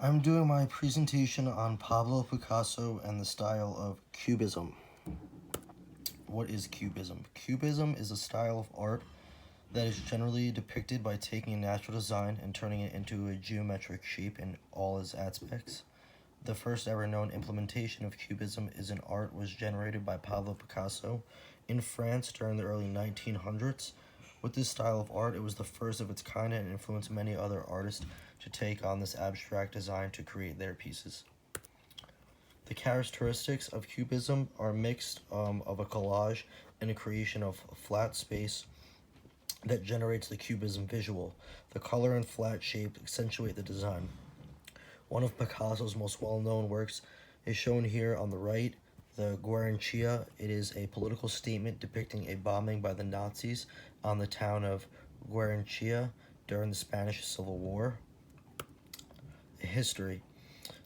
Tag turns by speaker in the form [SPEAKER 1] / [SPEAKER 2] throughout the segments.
[SPEAKER 1] I'm doing my presentation on Pablo Picasso and the style of Cubism. What is Cubism? Cubism is a style of art that is generally depicted by taking a natural design and turning it into a geometric shape in all its aspects. The first ever known implementation of Cubism is in art was generated by Pablo Picasso in France during the early 1900s. With this style of art, it was the first of its kind and influenced many other artists to take on this abstract design to create their pieces. The characteristics of Cubism are mixed of a collage and a creation of flat space that generates the Cubism visual. The color and flat shape accentuate the design. One of Picasso's most well-known works is shown here on the right, the Guernica. It is a political statement depicting a bombing by the Nazis on the town of Guernica during the Spanish Civil War. History.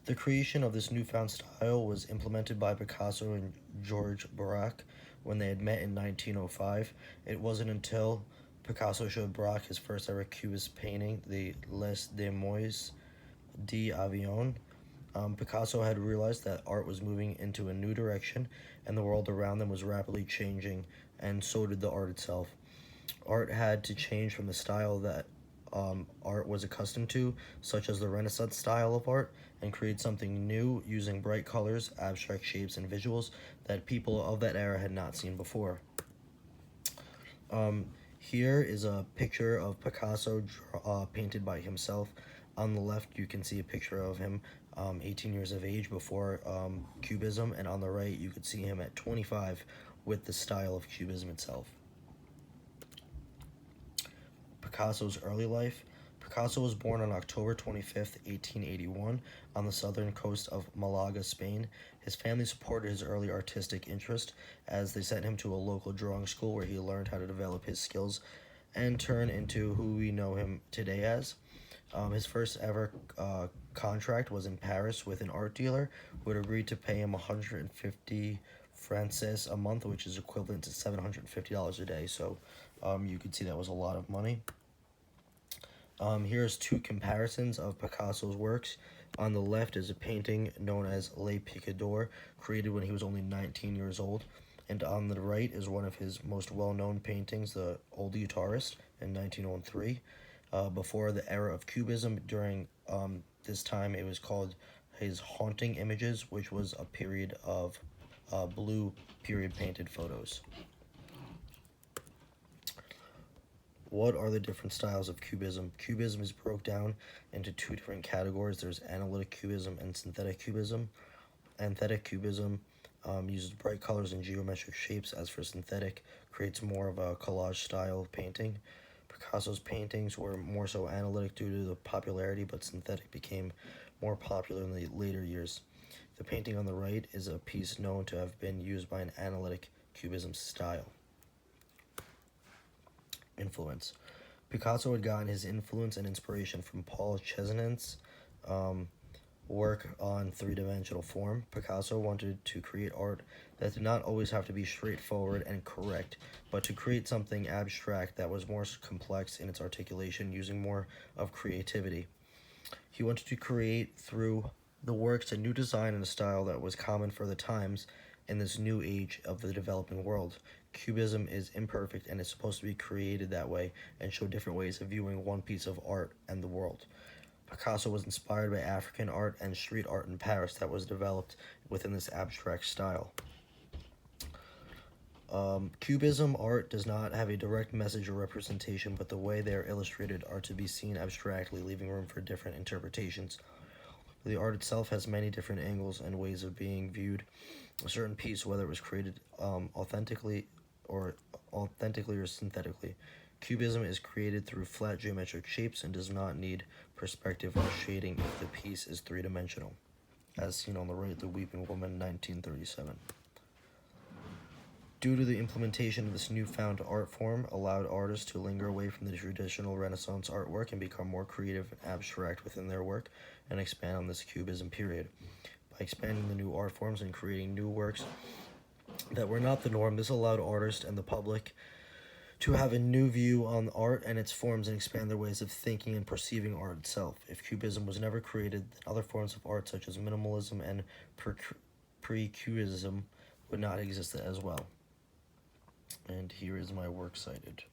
[SPEAKER 1] The creation of this newfound style was implemented by Picasso and Georges Braque when they had met in 1905. It wasn't until Picasso showed Braque his first ever Cubist painting, the Les Demoiselles d'Avignon. Picasso had realized that art was moving into a new direction and the world around them was rapidly changing, and so did the art itself. Art had to change from the style that art was accustomed to, such as the Renaissance style of art, and create something new using bright colors, abstract shapes, and visuals that people of that era had not seen before. Here is a picture of Picasso painted by himself. On the left, you can see a picture of him 18 years of age before Cubism, and on the right, you could see him at 25 with the style of Cubism itself. Picasso's early life. Picasso was born on October 25th, 1881, on the southern coast of Malaga, Spain. His family supported his early artistic interest as they sent him to a local drawing school where he learned how to develop his skills and turn into who we know him today as. His first ever contract was in Paris with an art dealer who had agreed to pay him 150 francs a month, which is equivalent to $750 a day. So you could see that was a lot of money. Here's two comparisons of Picasso's works. On the left is a painting known as Les Picadors, created when he was only 19 years old. And on the right is one of his most well-known paintings, The Old Guitarist, in 1903. Before the era of Cubism, during this time, it was called his Haunting Images, which was a period of blue period painted photos. What are the different styles of Cubism? Cubism is broke down into two different categories. There's analytic Cubism and synthetic Cubism. Analytic Cubism uses bright colors and geometric shapes, as for synthetic, creates more of a collage style painting. Picasso's paintings were more so analytic due to the popularity, but synthetic became more popular in the later years. The painting on the right is a piece known to have been used by an analytic Cubism style. Influence. Picasso had gotten his influence and inspiration from Paul Cézanne's work on three-dimensional form. Picasso wanted to create art that did not always have to be straightforward and correct, but to create something abstract that was more complex in its articulation, using more of creativity. He wanted to create through the works a new design and a style that was common for the times in this new age of the developing world. Cubism is imperfect and is supposed to be created that way and show different ways of viewing one piece of art and the world. Picasso was inspired by African art and street art in Paris that was developed within this abstract style. Cubism art does not have a direct message or representation, but the way they are illustrated are to be seen abstractly, leaving room for different interpretations. The art itself has many different angles and ways of being viewed. A certain piece, whether it was created authentically or synthetically. Cubism is created through flat geometric shapes and does not need perspective or shading if the piece is three-dimensional, as seen on the right, The Weeping Woman, 1937. Due to the implementation of this newfound art form, allowed artists to linger away from the traditional Renaissance artwork and become more creative and abstract within their work and expand on this Cubism period. By expanding the new art forms and creating new works that were not the norm, this allowed artists and the public to have a new view on art and its forms and expand their ways of thinking and perceiving art itself. If Cubism was never created, then other forms of art such as minimalism and pre-Cubism would not exist as well. And here is my works cited.